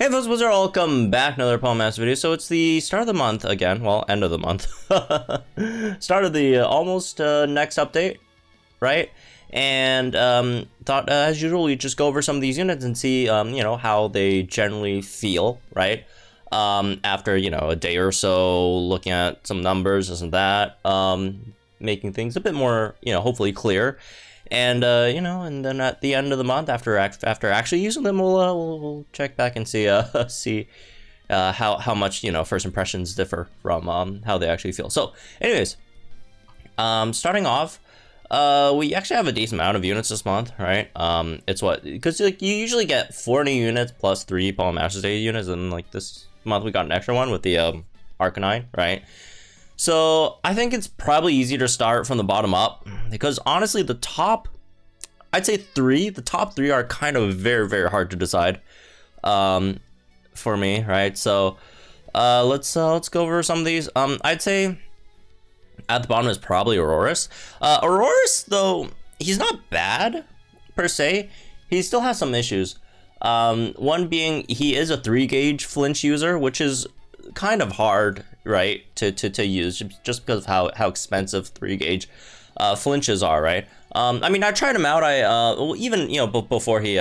Hey folks, what's up? Welcome back to another Palentines video. So it's the start of the month again, well, end of the month. Start of the almost next update, right? And thought as usual we just go over some of these units and see you know, how they generally feel, right? After, you know, a day or so looking at some numbers, this and that, making things a bit more, you know, hopefully clear. And you know, and then at the end of the month, after actually using them, we'll check back and see how much, you know, first impressions differ from how they actually feel. So, anyways, starting off, we actually have a decent amount of units this month, right? It's what, because like you usually get 40 units plus 3 Palm Masters Day units, and like this month we got an extra one with the Arcanine, right? So I think it's probably easier to start from the bottom up, because honestly the top, I'd say the top three are kind of very hard to decide for me, right? So let's go over some of these. I'd say at the bottom is probably Aurorus. Aurorus, though, he's not bad per se. He still has some issues. One being he is a 3-gauge flinch user, which is kind of hard, right, to use just because of how expensive 3-gauge flinches are, right? I mean, I tried him out. Well, even, you know, before he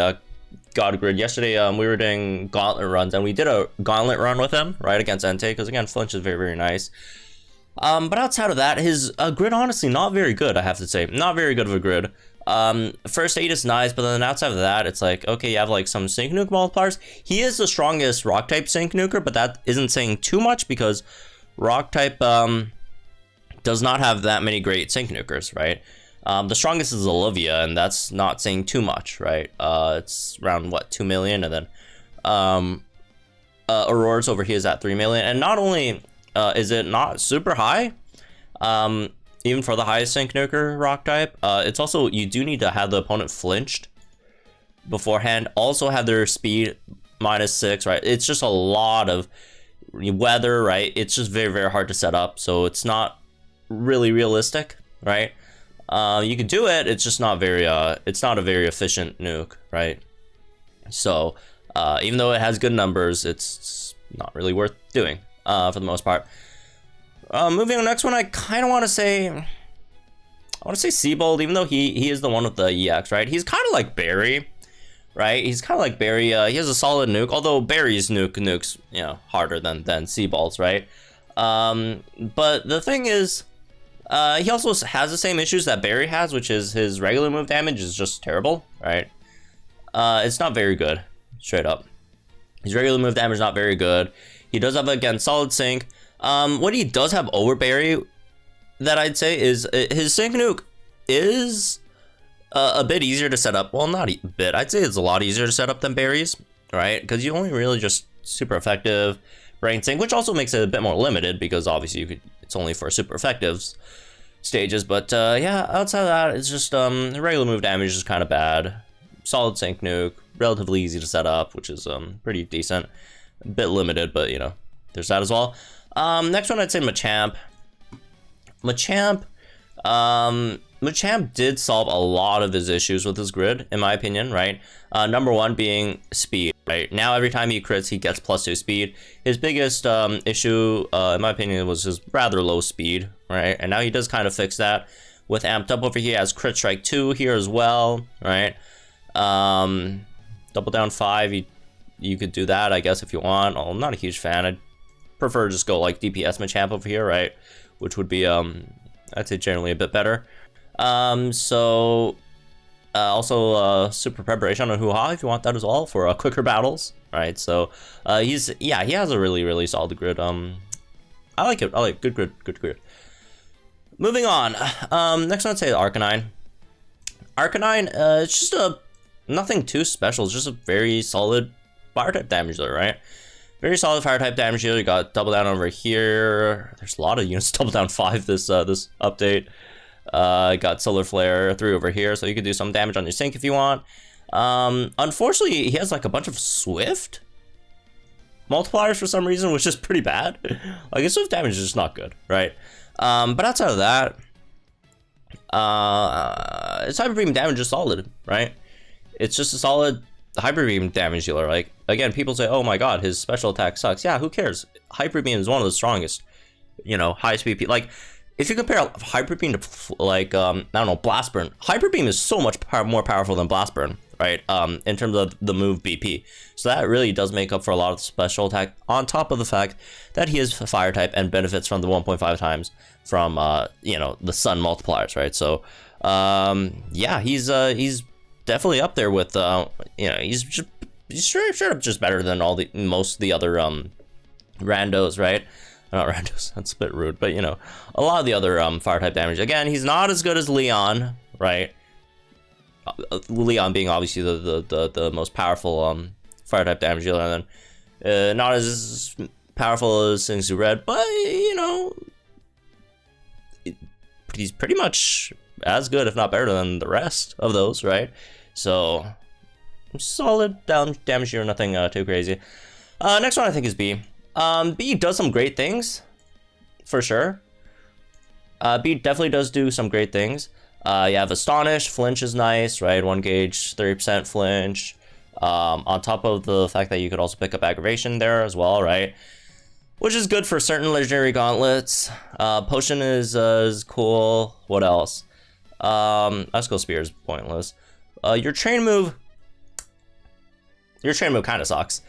got a grid yesterday, we were doing gauntlet runs, and we did a gauntlet run with him, right, against Entei, because again, flinch is very nice. But outside of that, his grid, honestly, not very good, I have to say. Not very good of a grid. First aid is nice, but then outside of that, it's like, okay, you have like some Sync Nuke multipliers. He is the strongest rock type Sync Nuker, but that isn't saying too much because rock type does not have that many great Sync Nukers, right? The strongest is Olivia, and that's not saying too much, right? It's around what, 2 million, and then Aurora's over here is at 3 million, and not only is it not super high, even for the highest Sync Nuker rock type, it's also, you do need to have the opponent flinched beforehand, also have their speed -6, right? It's just a lot of weather, right? It's just very hard to set up, so it's not really realistic, right? You can do it, it's just not very it's not a very efficient nuke, right? So even though it has good numbers, it's not really worth doing for the most part. Moving on, next one, I kind of want to say Seibold, even though he is the one with the EX, right? He's kind of like Barry, right? He's kind of like Barry. He has a solid nuke, although Barry's nukes, you know, harder than Seibold's, right? But the thing is, he also has the same issues that Barry has, which is his regular move damage is just terrible, right? It's not very good, straight up. His regular move damage is not very good. He does have, again, solid sync. What he does have over Barry that I'd say is his Sync Nuke is a bit easier to set up. Well, not a bit. I'd say it's a lot easier to set up than Barry's, right? Because you only really just super effective Brain Sync, which also makes it a bit more limited because obviously it's only for super effectives stages. But yeah, outside of that, it's just regular move damage is kind of bad. Solid Sync Nuke, relatively easy to set up, which is pretty decent. A bit limited, but you know, there's that as well. Next one, I'd say Machamp. Machamp did solve a lot of his issues with his grid, in my opinion, right? Number one being speed, right? Now every time he crits, he gets +2 speed. His biggest issue, in my opinion, was his rather low speed, right? And now he does kind of fix that with Amped Up over here. Has Crit Strike 2 here as well, right? Double Down 5, you could do that, I guess, if you want. I'm not a huge fan. I'd prefer to just go like DPS Machamp over here, right? Which would be I'd say generally a bit better. Also super preparation on Hoo-Ha if you want that as well for quicker battles, right? So he has a really solid grid. I like it. I like good grid. Moving on. Next one, I'd say Arcanine. Arcanine, it's just nothing too special. It's just a very solid fire type damage dealer, right? Very solid fire type damage dealer. You got double down over here. There's a lot of units. Double down 5 this update. Got Solar Flare 3 over here, so you could do some damage on your sync if you want. Unfortunately, he has like a bunch of Swift multipliers for some reason, which is pretty bad. Like his Swift damage is just not good, right? But outside of that, his Hyper Beam damage is solid, right? It's just a solid Hyper Beam damage dealer. Like, again, people say, oh my god, his special attack sucks. Yeah, who cares? Hyper Beam is one of the strongest, you know, highest PP. Like, if you compare Hyper Beam to, like, I don't know, Blast Burn, Hyper Beam is so much more powerful than Blast Burn, right? In terms of the move BP. So that really does make up for a lot of the special attack, on top of the fact that he is Fire type and benefits from the 1.5 times from, you know, the Sun multipliers, right? So, yeah, he's definitely up there with, you know, he's straight up just better than most of the other, randos, right? Not randos, that's a bit rude, but, you know, a lot of the other fire type damage. Again, he's not as good as Leon, right? Leon being obviously the most powerful fire type damage dealer, and then not as powerful as Singsu Red, but, you know, he's pretty much as good, if not better than the rest of those, right? So solid damage here, nothing too crazy. Next one I think is B. B does some great things, for sure. B definitely does do some great things. You have Astonish, Flinch is nice, right? 1 gauge, 30% Flinch. On top of the fact that you could also pick up Aggravation there as well, right? Which is good for certain legendary gauntlets. Potion is cool. What else? Icicle Spear is pointless. Your train move kind of sucks.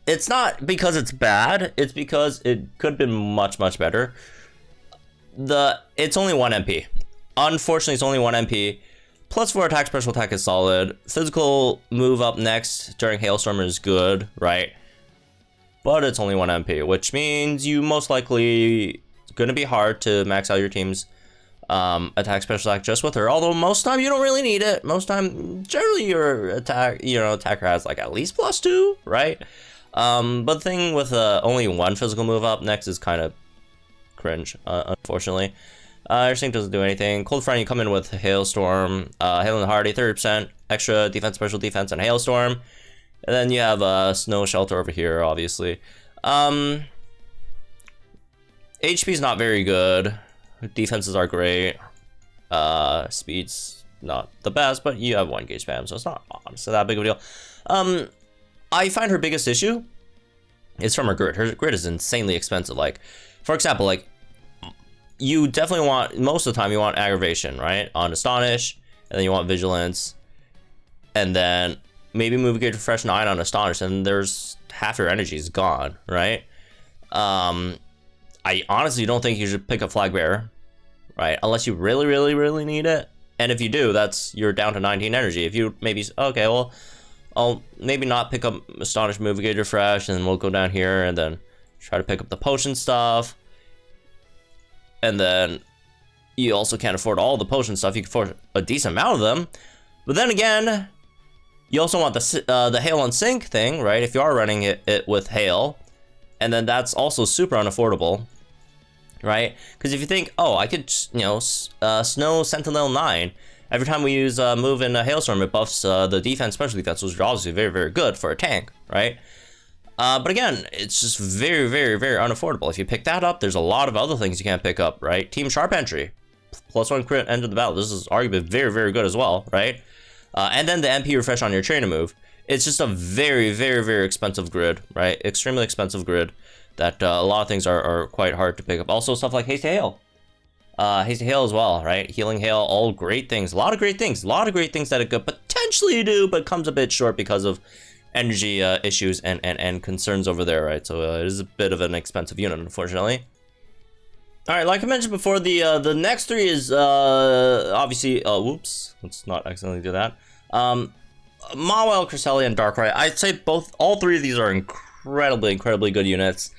It's not because it's bad, it's because it could have been much, much better. It's only 1 MP. Unfortunately, it's only 1 MP. Plus 4 attack, special attack is solid. Physical move up next during Hailstorm is good, right? But it's only 1 MP, which means you most likely, it's going to be hard to max out your team's attack, special attack just with her. Although most time you don't really need it. Most time, generally your attacker has like at least +2, right? But the thing with only 1 physical move up next is kind of cringe, unfortunately. Your sync doesn't do anything. Cold Front, you come in with Hailstorm, Hail and Hardy, 30% extra defense, special defense, and Hailstorm. And then you have Snow Shelter over here, obviously. HP's not very good. Defenses are great. Speed's not the best, but you have 1 gauge spam, so it's not honestly that big of a deal. I find her biggest issue is from her grid. Her grid is insanely expensive. Like, for example, like, you definitely want, most of the time you want Aggravation, right? On Astonish, and then you want Vigilance, and then maybe move Gauge Refresh 9 on Astonish, and there's half your energy is gone, right? I honestly don't think you should pick up Flag Bearer, right? Unless you really, really, really need it. And if you do, you're down to 19 energy. If you maybe, okay, well, I'll maybe not pick up Astonish, move Gauge Refresh, and then we'll go down here and then try to pick up the potion stuff. And then you also can't afford all the potion stuff. You can afford a decent amount of them. But then again, you also want the Hail on Sync thing, right? If you are running it with Hail. And then that's also super unaffordable, right? Because if you think, oh, I could, you know, Snow Sentinel 9. Every time we use move in a Hailstorm, it buffs the defense, special defense, which is obviously very, very good for a tank, right? But again, it's just very, very, very unaffordable. If you pick that up, there's a lot of other things you can't pick up, right? Team Sharp Entry, +1 crit, end of the battle. This is arguably very, very good as well, right? And then the MP refresh on your trainer move. It's just a very, very, very expensive grid, right? Extremely expensive grid that a lot of things are quite hard to pick up. Also, stuff like Hasty Hail. Hasty Hail as well, right? Healing Hail, all great things. A lot of great things. A lot of great things that it could potentially do, but comes a bit short because of energy issues and concerns over there, right? So it is a bit of an expensive unit, unfortunately. All right, like I mentioned before, the next 3 is obviously, whoops, let's not accidentally do that. Mawile, Cresselia, and Darkrai. I'd say all 3 of these are incredibly good units.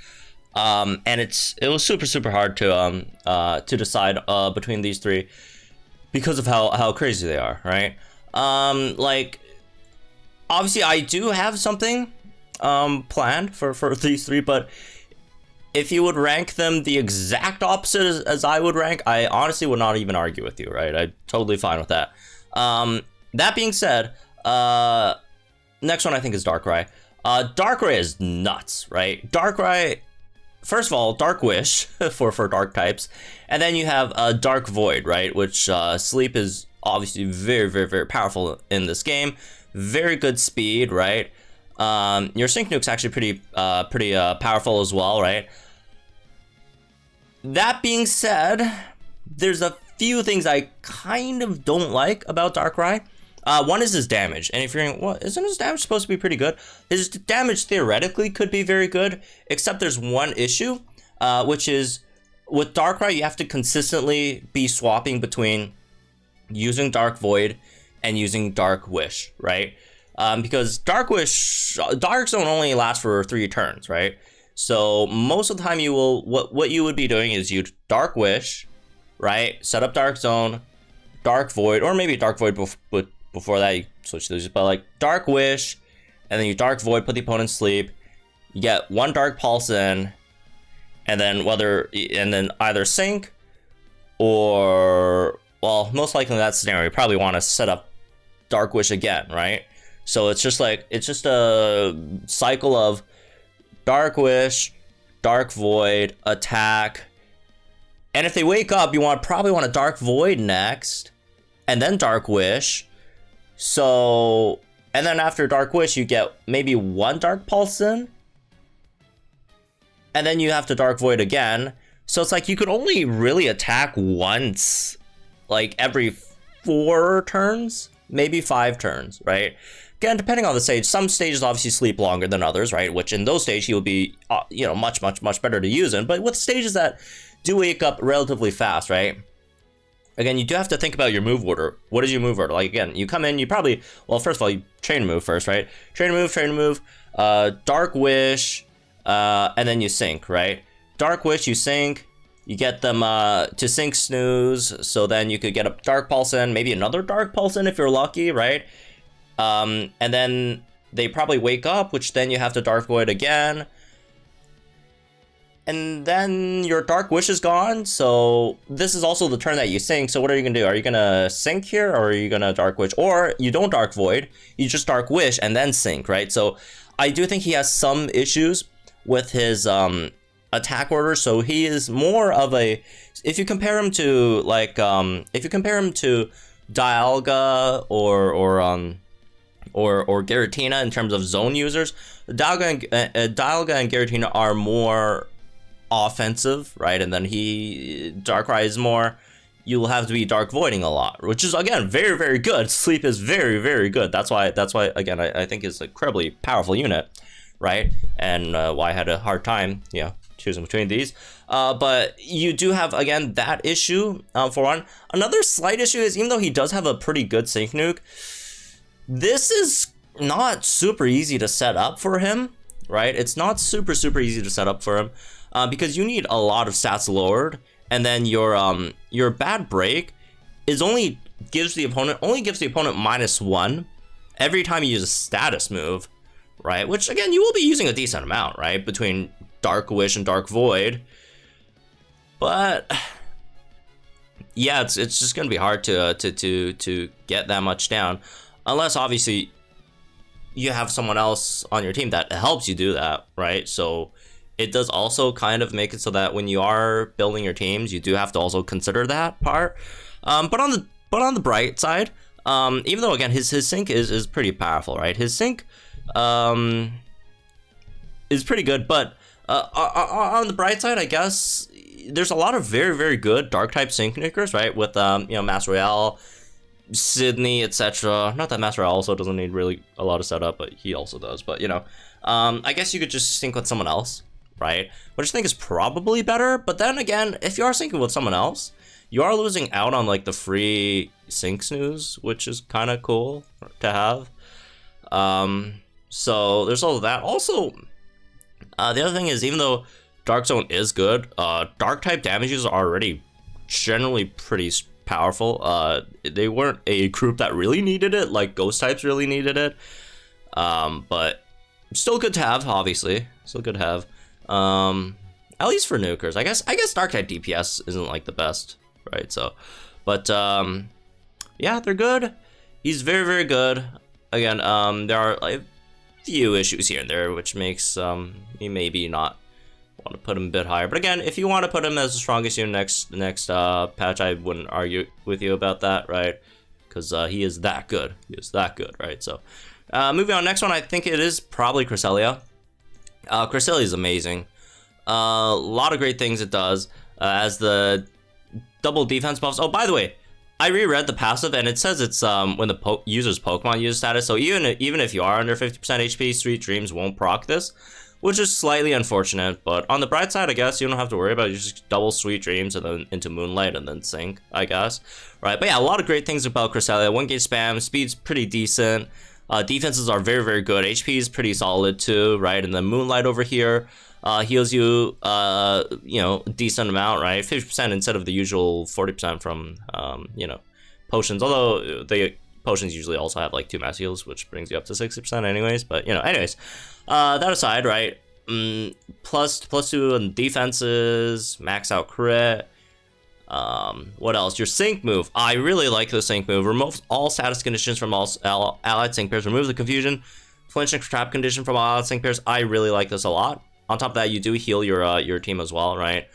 And it was super hard to decide between these 3 because of how crazy they are, right? Like, obviously, I do have something planned for these 3, but if you would rank them the exact opposite as I would rank, I honestly would not even argue with you, right? I'm totally fine with that. That being said, next one I think is Darkrai. Darkrai is nuts, right? Darkrai, first of all, Dark Wish for dark types, and then you have Dark Void, right? Which Sleep is obviously very powerful in this game. very good speed, right? Your Sync Nuke's actually pretty powerful as well, right? That being said, there's a few things I kind of don't like about Darkrai. One is his damage, and if you're thinking, well, isn't his damage supposed to be pretty good? His damage theoretically could be very good, except there's one issue, which is with Darkrai, you have to consistently be swapping between using Dark Void and using Dark Wish, right? Because Dark Zone only lasts for 3 turns, right? So most of the time you will, what you would be doing is you'd Dark Wish, right? Set up Dark Zone, Dark Void, or maybe Dark Void before that you switch those, but like Dark Wish, and then you Dark Void, put the opponent to sleep, you get 1 Dark Pulse in, and then either sync, or, well, most likely in that scenario, you probably want to set up Dark Wish again, right? So it's just a cycle of Dark Wish, Dark Void, attack, and if they wake up, you probably want to Dark Void next, and then Dark Wish. So, and then after Dark Wish, you get maybe 1 Dark Pulse in, and then you have to Dark Void again. So it's like you could only really attack once, like every 4 turns, maybe 5 turns, right? Again, depending on the stage, some stages obviously sleep longer than others, right? Which in those stages, he will be, much better to use in. But with stages that do wake up relatively fast, right? Again, you do have to think about your move order. What is your move order? Like, again, you come in, you probably, well, first of all, you train move first, right? Train move, Dark Wish, and then you sync, right? Dark Wish, you sync, you get them to sync snooze, so then you could get a Dark Pulse in, maybe another Dark Pulse in if you're lucky, right? And then they probably wake up, which then you have to Dark Void again. And then your Dark Wish is gone, so this is also the turn that you sync, so what are you gonna do? Are you gonna sync here, or are you gonna Dark Wish? Or you don't Dark Void, you just Dark Wish and then sync, right? So I do think he has some issues with his attack order, so he is more of a, if you compare him to Dialga or Giratina in terms of zone users, Dialga and Giratina are more offensive, right? And then Darkrai is more, you'll have to be Dark Voiding a lot, which is, again, very, very good. Sleep is very, very good. That's why again, I think it's an incredibly powerful unit, right? And why I had a hard time, choosing between these. But you do have, again, that issue for one. Another slight issue is, even though he does have a pretty good Sync Nuke, this is not super easy to set up for him, right? It's not super easy to set up for him because you need a lot of stats lowered, and then your bad break only gives the opponent -1 every time you use a status move, right? Which, again, you will be using a decent amount, right? Between Dark Wish and Dark Void, but yeah, it's just gonna be hard to get that much down. Unless, obviously, you have someone else on your team that helps you do that, right? So it does also kind of make it so that when you are building your teams, you do have to also consider that part. But on the bright side, even though, again, his sync is pretty powerful, right? His sync is pretty good, but on the bright side, I guess there's a lot of very, very good Dark type sync nukers, right? With Master Royale, Sydney, etc. Not that Master also doesn't need really a lot of setup, but he also does. But I guess you could just sync with someone else, right? Which I think is probably better. But then again, if you are syncing with someone else, you are losing out on like the free sync snooze, which is kind of cool to have. So there's all of that. Also, the other thing is, even though Dark Zone is good, Dark type damages are already generally pretty powerful. They weren't a group that really needed it, like Ghost types really needed it, but still good to have, obviously. Still good to have, at least for nukers. I guess Dark type DPS isn't like the best, right? So, but yeah, they're good. He's very, very good. Again, there are like a few issues here and there, which makes me maybe not want to put him a bit higher. But again, if you want to put him as the strongest unit next patch, I wouldn't argue with you about that, right? because he is that good. He is that good, right? So, moving on, next one, I think it is probably Cresselia. Cresselia is amazing. A lot of great things it does, as the double defense buffs. Oh, by the way, I reread the passive, and it says it's when the user's Pokemon use status. So even if you are under 50% HP, Sweet Dreams won't proc this, which is slightly unfortunate. But on the bright side, I guess you don't have to worry about it. You just double Sweet Dreams and then into Moonlight and then Sync, I guess. Right? But yeah, a lot of great things about Cresselia. 1-gauge spam, speed's pretty decent. Defenses are very, very good. HP is pretty solid too, right? And then Moonlight over here heals you, you know, a decent amount, right? 50% instead of the usual 40% from, you know, potions. Although the potions usually also have like 2 mass heals, which brings you up to 60% anyways. But, you know, anyways, that aside, right? Plus 2 on defenses, max out crit. What else? Your sync move. I really like the sync move. Removes all status conditions from all allied sync pairs. Removes the confusion, flinch and trap condition from all allied sync pairs. I really like this a lot. On top of that, you do heal your team as well, right?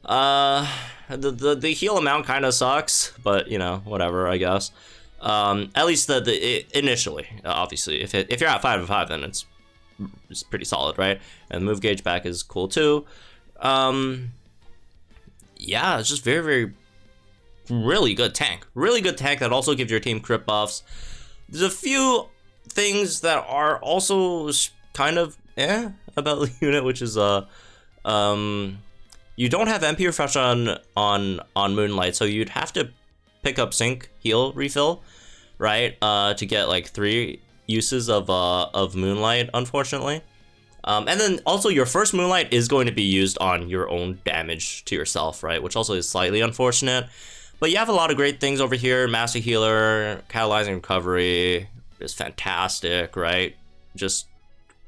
The heal amount kind of sucks, but you know, whatever, I guess. At least initially, obviously, if you're at 5 of 5, then it's pretty solid, right? And the move gauge back is cool too. Yeah, it's just very, very, really good tank. Really good tank that also gives your team crit buffs. There's a few things that are also kind of about the unit, which is you don't have MP refresh on Moonlight, so you'd have to pick up Sync heal refill, right? To get like 3 uses of Moonlight, unfortunately. And then also your first Moonlight is going to be used on your own damage to yourself, right? Which also is slightly unfortunate. But you have a lot of great things over here. Master Healer, Catalyzing Recovery is fantastic, right? Just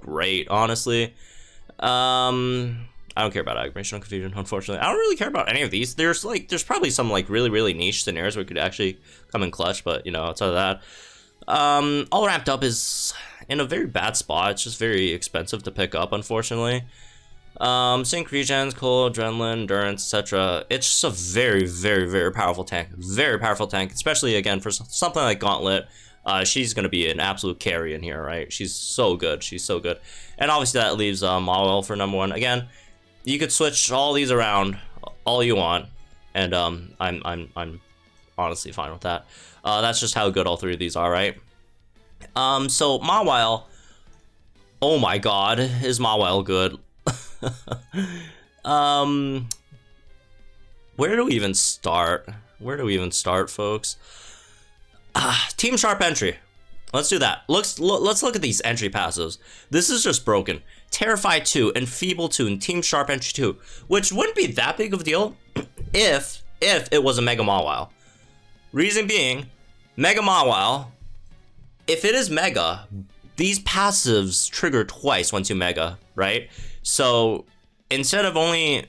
great, honestly. I don't care about Aggravation and Confusion, unfortunately. I don't really care about any of these. There's probably some like really, really niche scenarios where it could actually come in clutch, but you know, outside of that. All Wrapped Up is in a very bad spot. It's just very expensive to pick up, unfortunately. Sync regens, cool, adrenaline, endurance, etc. It's just a very, very, very powerful tank. Very powerful tank, especially again for something like Gauntlet. She's gonna be an absolute carry in here, right? She's so good. She's so good. And obviously that leaves Mawile for number 1. Again, you could switch all these around all you want, and I'm honestly fine with that. That's just how good all 3 of these are, right? So Mawile, oh my god, is Mawile good? Where do we even start? Where do we even start, folks? Team Sharp entry. Let's do that. Let's look at these entry passives. This is just broken. Terrify 2, Enfeeble 2, and Team Sharp entry 2, which wouldn't be that big of a deal if it was a Mega Mawile. Reason being, Mega Mawile, if it is Mega, these passives trigger twice once you Mega, right? So instead of only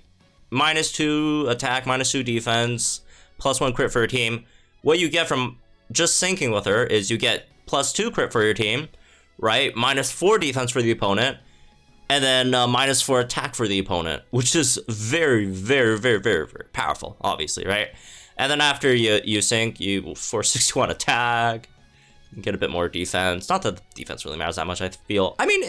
-2 attack, -2 defense, +1 crit for your team, what you get from just syncing with her is you get +2 crit for your team, right? -4 defense for the opponent, and then -4 attack for the opponent, which is very, very, very, very, very powerful, obviously, right? And then after you sync, you for 61 attack, you get a bit more defense. Not that the defense really matters that much, I feel. I mean,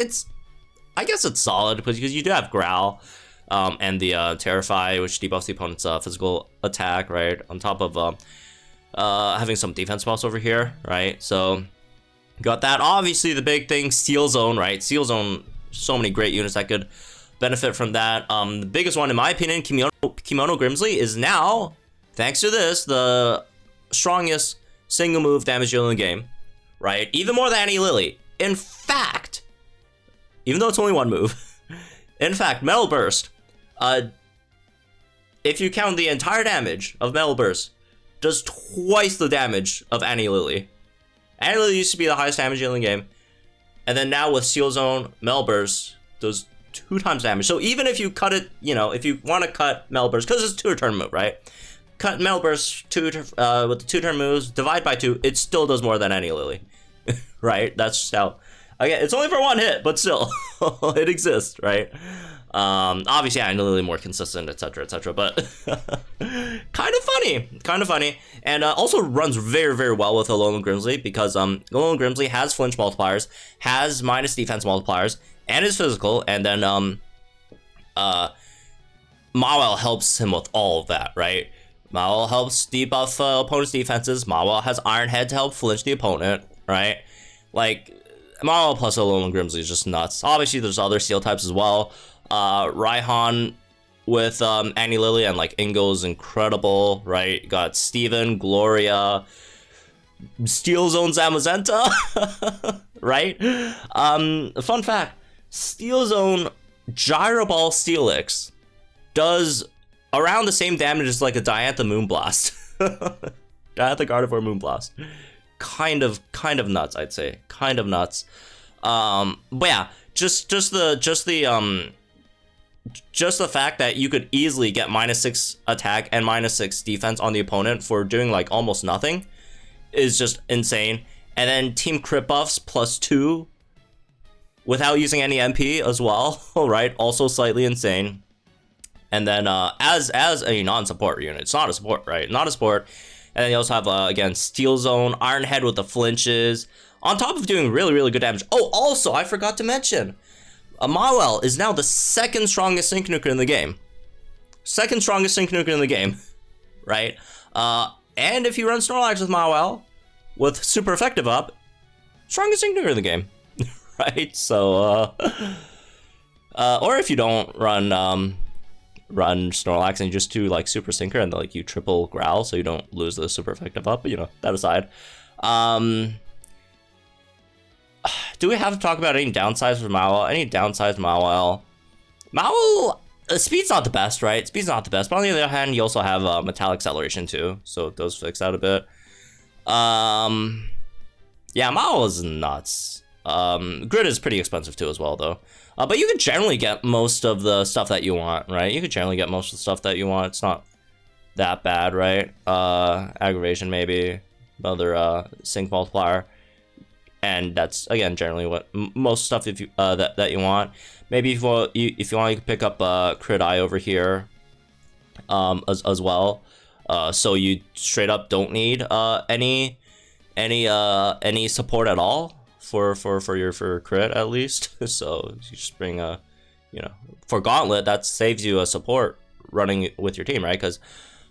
I guess it's solid because you do have Growl and the Terrify, which debuffs the opponent's physical attack, right? On top of having some defense buffs over here, right? So got that. Obviously, the big thing, Steel Zone, right? Steel Zone, so many great units that could benefit from that. The biggest one, in my opinion, Kimono Grimsley, is now, thanks to this, the strongest single move damage dealer in the game, right? Even more than Annie Lily. In fact, even though it's only 1 move, in fact, Metal Burst, if you count the entire damage of Metal Burst, does twice the damage of Annie Lily. Annie Lily used to be the highest damage dealer in the game, and then now with Steel Zone, Metal Burst does 2 times damage. So even if you cut it, you know, if you want to cut Metal Burst, because it's a 2-turn move, right? Cut Metal Burst with the 2-turn moves, divide by 2, it still does more than Annie Lily, right? That's just how. Again, it's only for 1 hit, but still, it exists, right? Obviously, yeah, Lily more consistent, etc., etc. But kind of funny, and also runs very, very well with Alolan Grimsley because Alolan Grimsley has flinch multipliers, has minus defense multipliers, and is physical, and then Mawile helps him with all of that, right? Mawile helps debuff opponent's defenses. Mawile has Iron Head to help flinch the opponent, right? Like, Mawile plus Alolan Grimsley is just nuts. Obviously, there's other Steel types as well. Raihan with Annie Lily and like Ingo is incredible, right? You got Steven, Gloria, Steel Zone Zamazenta, right? Fun fact, Steel Zone Gyro Ball Steelix does around the same damage as like a Diantha Moonblast. Diantha Gardevoir Moonblast. Kind of nuts, I'd say. Kind of nuts. But yeah, just the fact that you could easily get -6 attack and -6 defense on the opponent for doing like almost nothing is just insane. And then team crit buffs +2 without using any MP as well, right? Also slightly insane. And then as a non-support unit, it's not a support, right? Not a support. And then you also have again Steel Zone, Iron Head with the flinches, on top of doing really, really good damage. Oh, also I forgot to mention, Mawile is now the second strongest Sync Nuker in the game. Second strongest Sync Nuker in the game, right? And if you run Snorlax with Mawile, with super effective up, strongest Sync Nuker in the game, right? So, or if you don't run Snorlax and you just do like super Syncer and like you triple Growl so you don't lose the super effective up, but you know, that aside. Do we have to talk about any downsides for Mawile? Any downsides for Mawile? Mawile, speed's not the best, right? Speed's not the best, but on the other hand, you also have Metallic Acceleration too, so it does fix that a bit. Yeah, Mawile is nuts. Grid is pretty expensive too as well, though. But you can generally get most of the stuff that you want, right? You can generally get most of the stuff that you want. It's not that bad, right? Aggravation maybe, another sync multiplier. And that's again generally what most stuff if you that you want. Maybe if you want, you can pick up Crit Eye over here, as well. So you straight up don't need any support at all for crit at least. So you just bring for Gauntlet, that saves you a support running with your team, right? Because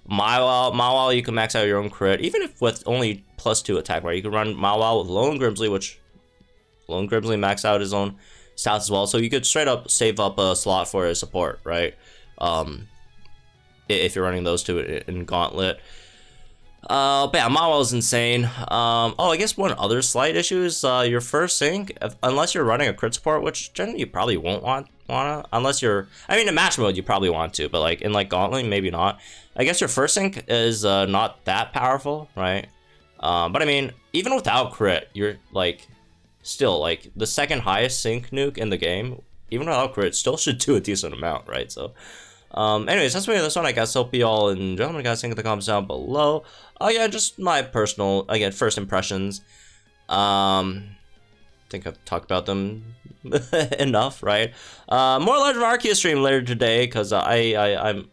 Mawile, you can max out your own crit, even if with only +2 attack, right? You can run Mawile with Alolan Grimsley, which Alolan Grimsley max out his own stats as well. So you could straight up save up a slot for his support, right? If you're running those two in Gauntlet. But yeah, Mawile is insane. Oh, I guess one other slight issue is your first sync, unless you're running a crit support, which generally you probably won't wanna, unless you're, I mean, in match mode you probably want to, but like in like Gauntlet, maybe not. I guess your first sync is not that powerful, right? But I mean, even without crit, you're like still like the second highest sync nuke in the game. Even without crit, still should do a decent amount, right? So anyways, that's me this one, I guess. Hope you all enjoy. I'm guys think in the comments down below. Oh yeah, just my personal, again, first impressions. Think I've talked about them enough, right? More Legend of Arceus stream later today, because I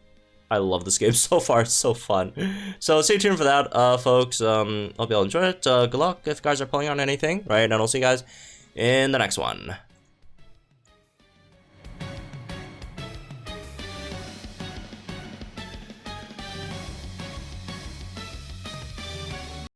love this game so far. It's so fun. So stay tuned for that, folks. Hope you all enjoy it. Good luck if you guys are playing on anything, right? And I'll see you guys in the next one.